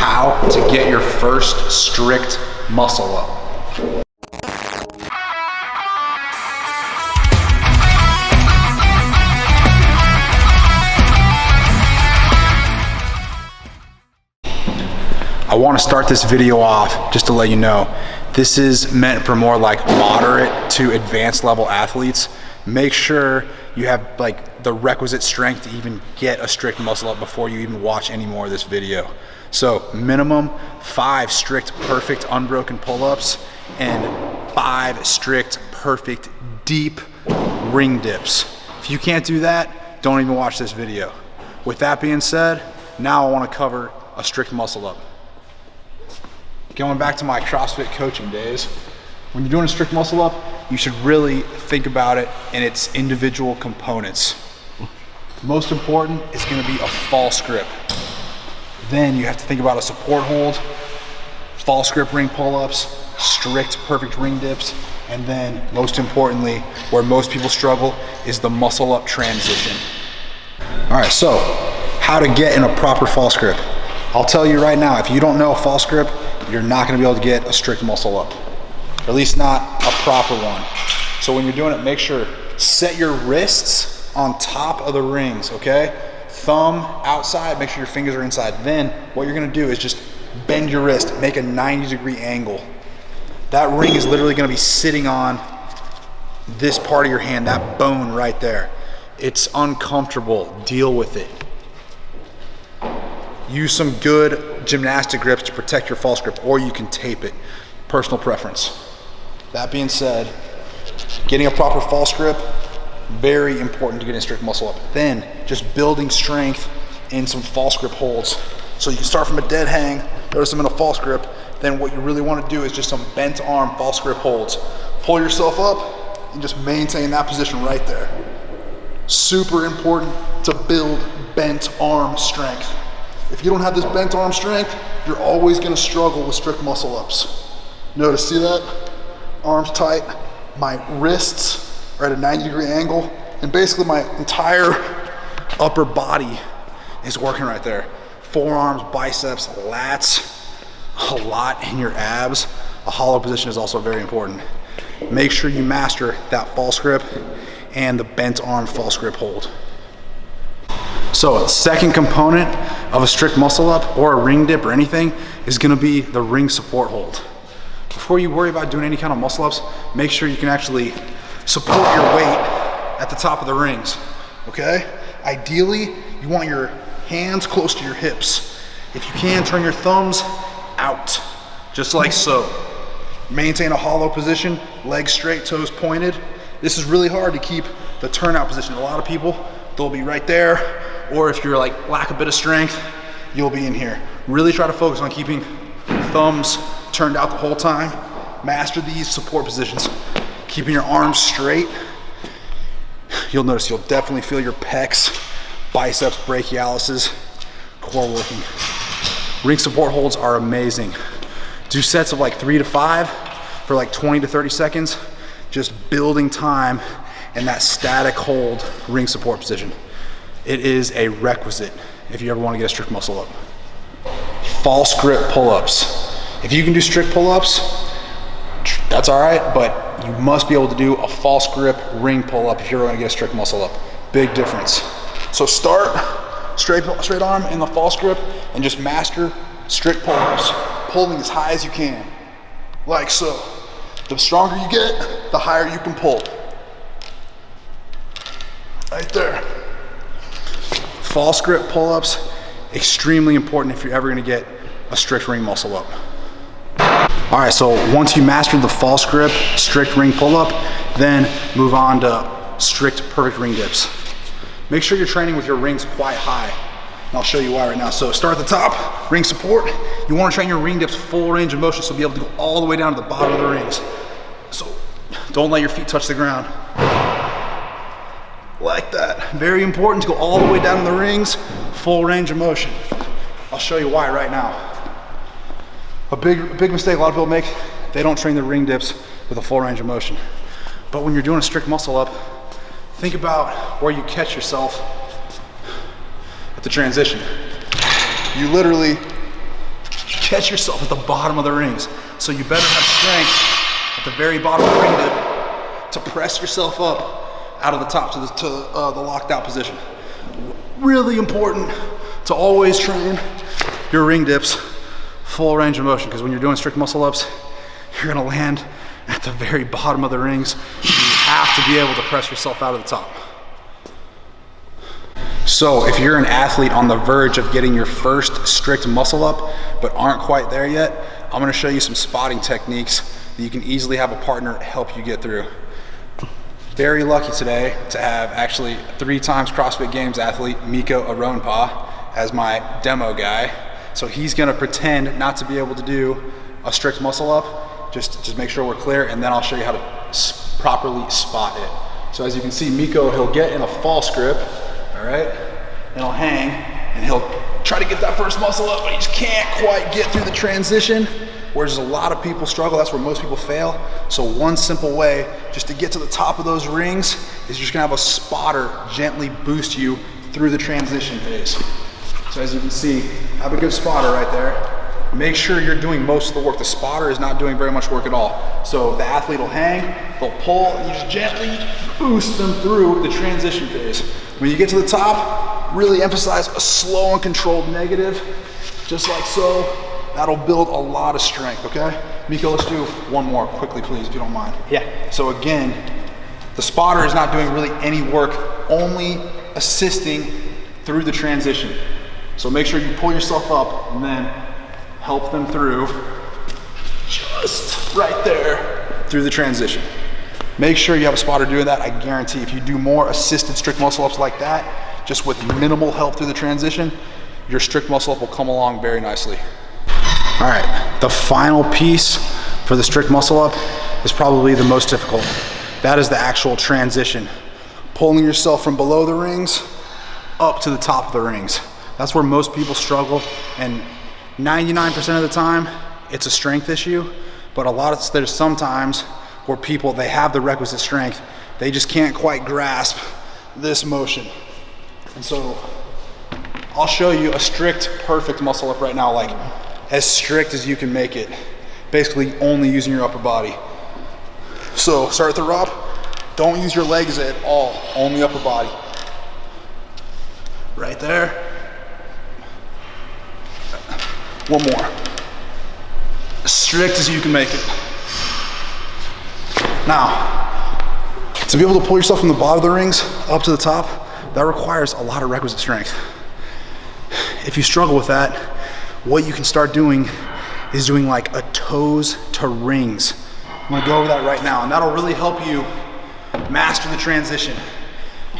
how to get your first strict muscle up. I want to start this video off just to let you know, this is meant for more like moderate to advanced level athletes. Make sure you have like the requisite strength to even get a strict muscle up before you even watch any more of this video. So minimum 5 strict perfect unbroken pull-ups and 5 strict perfect deep ring dips. If you can't do that, don't even watch this video. With that being said, now I want to cover a strict muscle up. Going back to my CrossFit coaching days, when you're doing a strict muscle up, you should really think about it in its individual components. Most important is going to be a false grip. Then you have to think about a support hold, false grip ring pull-ups, strict perfect ring dips, and then most importantly, where most people struggle, is the muscle up transition. All right, so how to get in a proper false grip. I'll tell you right now, if you don't know a false grip, you're not gonna be able to get a strict muscle up, or at least not a proper one. So when you're doing it, make sure, set your wrists on top of the rings, okay? Thumb outside, make sure your fingers are inside. Then what you're gonna do is just bend your wrist, make a 90-degree angle. That ring is literally gonna be sitting on this part of your hand, that bone right there. It's uncomfortable, deal with it. Use some good gymnastic grips to protect your false grip, or you can tape it, personal preference. That being said, getting a proper false grip, very important to get a strict muscle up. Then just building strength in some false grip holds. So you can start from a dead hang, notice I'm in a false grip, then what you really want to do is just some bent arm false grip holds. Pull yourself up and just maintain that position right there. Super important to build bent arm strength. If you don't have this bent arm strength, you're always gonna struggle with strict muscle ups. Notice, see that? Arms tight, my wrists are at a 90-degree angle, and basically my entire upper body is working right there. Forearms, biceps, lats, a lot in your abs. A hollow position is also very important. Make sure you master that false grip and the bent arm false grip hold. So second component of a strict muscle up or a ring dip or anything is gonna be the ring support hold. Before you worry about doing any kind of muscle ups, make sure you can actually support your weight at the top of the rings, okay? Ideally, you want your hands close to your hips. If you can, turn your thumbs out, just like so. Maintain a hollow position, legs straight, toes pointed. This is really hard to keep the turnout position. A lot of people, they'll be right there, or if you're like lack a bit of strength, you'll be in here. Really try to focus on keeping thumbs turned out the whole time. Master these support positions. Keeping your arms straight. You'll notice you'll definitely feel your pecs, biceps, brachialuses, core working. Ring support holds are amazing. Do sets of like 3 to 5 for like 20 to 30 seconds, just building time in that static hold ring support position. It is a requisite if you ever want to get a strict muscle up. False grip pull-ups. If you can do strict pull-ups, that's all right, but you must be able to do a false grip ring pull-up if you're going to get a strict muscle up. Big difference. So start straight arm in the false grip and just master strict pull-ups, pulling as high as you can, like so. The stronger you get, the higher you can pull. Right there. False grip pull-ups, extremely important if you're ever gonna get a strict ring muscle up. All right, so once you master the false grip, strict ring pull-up, then move on to strict perfect ring dips. Make sure you're training with your rings quite high. And I'll show you why right now. So start at the top, ring support. You wanna train your ring dips full range of motion, so be able to go all the way down to the bottom of the rings. So don't let your feet touch the ground. Like that. Very important to go all the way down in the rings, full range of motion. I'll show you why right now. A big mistake a lot of people make, they don't train the ring dips with a full range of motion. But when you're doing a strict muscle up, think about where you catch yourself at the transition. You literally catch yourself at the bottom of the rings. So you better have strength at the very bottom of the ring dip to press yourself up out of the top to the locked out position. Really important to always train your ring dips full range of motion, because when you're doing strict muscle ups, you're gonna land at the very bottom of the rings. You have to be able to press yourself out of the top. So if you're an athlete on the verge of getting your first strict muscle up, but aren't quite there yet, I'm gonna show you some spotting techniques that you can easily have a partner help you get through. Very lucky today to have actually 3 times CrossFit Games athlete, Miko Aronpa, as my demo guy. So he's gonna pretend not to be able to do a strict muscle up, just make sure we're clear, and then I'll show you how to properly spot it. So as you can see, Miko, he'll get in a false grip, all right? And he'll hang, and he'll try to get that first muscle up, but he just can't quite get through the transition, whereas a lot of people struggle. That's where most people fail. So one simple way just to get to the top of those rings is you're just gonna have a spotter gently boost you through the transition phase. So as you can see, have a good spotter right there. Make sure you're doing most of the work. The spotter is not doing very much work at all. So the athlete will hang, they'll pull, and you just gently boost them through the transition phase. When you get to the top, really emphasize a slow and controlled negative, just like so. That'll build a lot of strength, okay? Miko, let's do one more quickly, please, if you don't mind. Yeah. So again, the spotter is not doing really any work, only assisting through the transition. So make sure you pull yourself up and then help them through, just right there, through the transition. Make sure you have a spotter doing that. I guarantee if you do more assisted strict muscle ups like that, just with minimal help through the transition, your strict muscle up will come along very nicely. All right, the final piece for the strict muscle up is probably the most difficult. That is the actual transition. Pulling yourself from below the rings up to the top of the rings. That's where most people struggle, and 99% of the time, it's a strength issue, but there's sometimes where people, they have the requisite strength, they just can't quite grasp this motion. And so I'll show you a strict, perfect muscle up right now, like as strict as you can make it, basically only using your upper body. So start at the top, don't use your legs at all, only upper body. Right there. One more. As strict as you can make it. Now, to be able to pull yourself from the bottom of the rings up to the top, that requires a lot of requisite strength. If you struggle with that, what you can start doing is doing like a toes to rings. I'm gonna go over that right now, and that'll really help you master the transition.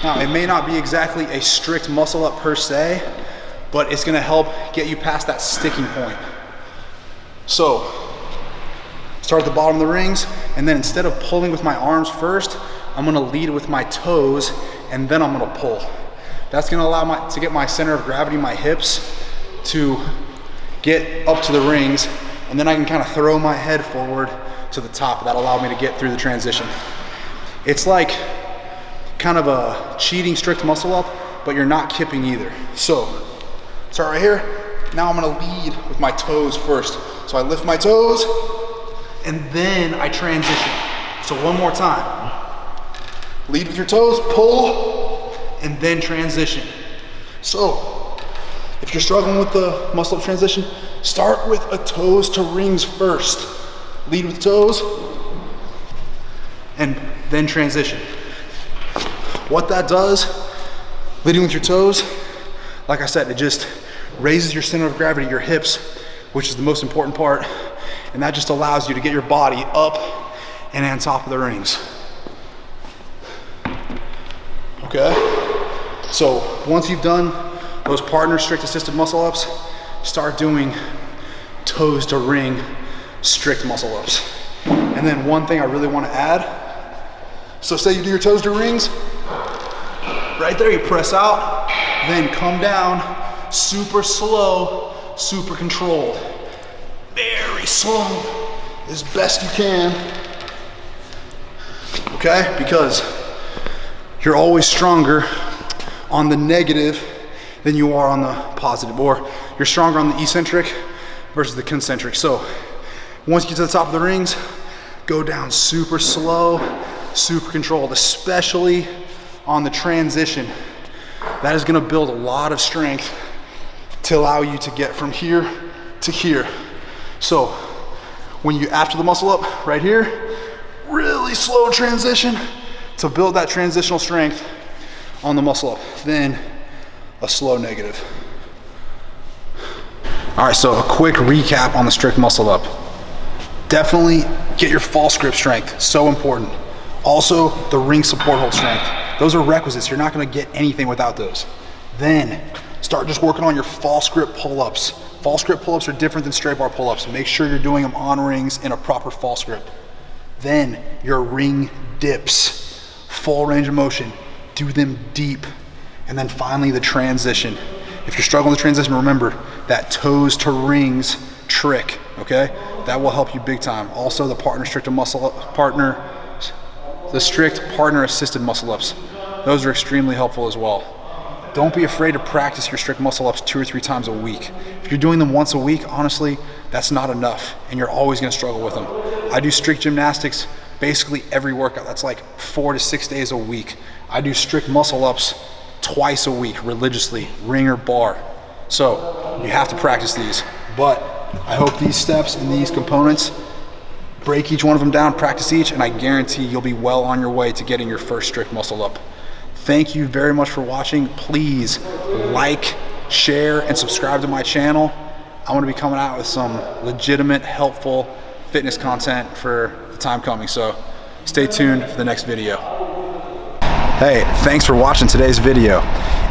Now, it may not be exactly a strict muscle up per se, but it's gonna help get you past that sticking point. So, start at the bottom of the rings, and then instead of pulling with my arms first, I'm gonna lead with my toes, and then I'm gonna pull. That's gonna allow to get my center of gravity, my hips, to get up to the rings, and then I can kind of throw my head forward to the top. That'll allow me to get through the transition. It's like kind of a cheating strict muscle up, but you're not kipping either. So, start right here. Now I'm gonna lead with my toes first. So I lift my toes, and then I transition. So one more time. Lead with your toes, pull, and then transition. So, if you're struggling with the muscle up transition, start with a toes to rings first. Lead with toes, and then transition. What that does, leading with your toes, like I said, it just raises your center of gravity, your hips, which is the most important part, and that just allows you to get your body up and on top of the rings. Okay? So once you've done those partner strict assisted muscle ups, start doing toes to ring strict muscle ups. And then one thing I really want to add, so say you do your toes to rings, right there you press out, then come down, super slow, super controlled. Very slow, as best you can. Okay? Because you're always stronger on the negative than you are on the positive, or you're stronger on the eccentric versus the concentric. So once you get to the top of the rings, go down super slow, super controlled, especially on the transition. That is gonna build a lot of strength to allow you to get from here to here. So when you, after the muscle up right here, really slow transition to build that transitional strength on the muscle up, then a slow negative. All right, so a quick recap on the strict muscle up. Definitely get your false grip strength, so important. Also, the ring support hold strength. Those are requisites. You're not gonna get anything without those. Then start just working on your false grip pull-ups. False grip pull-ups are different than straight bar pull-ups. Make sure you're doing them on rings in a proper false grip. Then your ring dips, full range of motion. Do them deep. And then finally the transition. If you're struggling with transition, remember that toes to rings trick, okay? That will help you big time. Also the strict partner assisted muscle ups. Those are extremely helpful as well. Don't be afraid to practice your strict muscle ups 2 or 3 times a week. If you're doing them once a week, honestly, that's not enough and you're always gonna struggle with them. I do strict gymnastics basically every workout. That's like 4 to 6 days a week. I do strict muscle ups twice a week religiously, ring or bar. So you have to practice these. But I hope these steps and these components, break each one of them down, practice each, and I guarantee you'll be well on your way to getting your first strict muscle up. Thank you very much for watching. Please like, share, and subscribe to my channel. I'm gonna be coming out with some legitimate, helpful fitness content for the time coming, so stay tuned for the next video. Hey, thanks for watching today's video.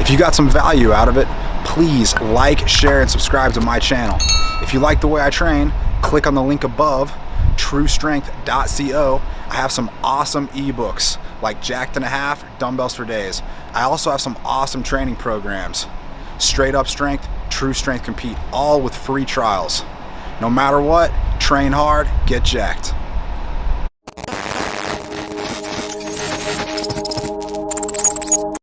If you got some value out of it, please like, share, and subscribe to my channel. If you like the way I train, click on the link above, truestrength.co. I have some awesome ebooks like Jacked and a Half, Dumbbells for Days. I also have some awesome training programs. Straight Up Strength, True Strength Compete, all with free trials. No matter what, train hard, get jacked.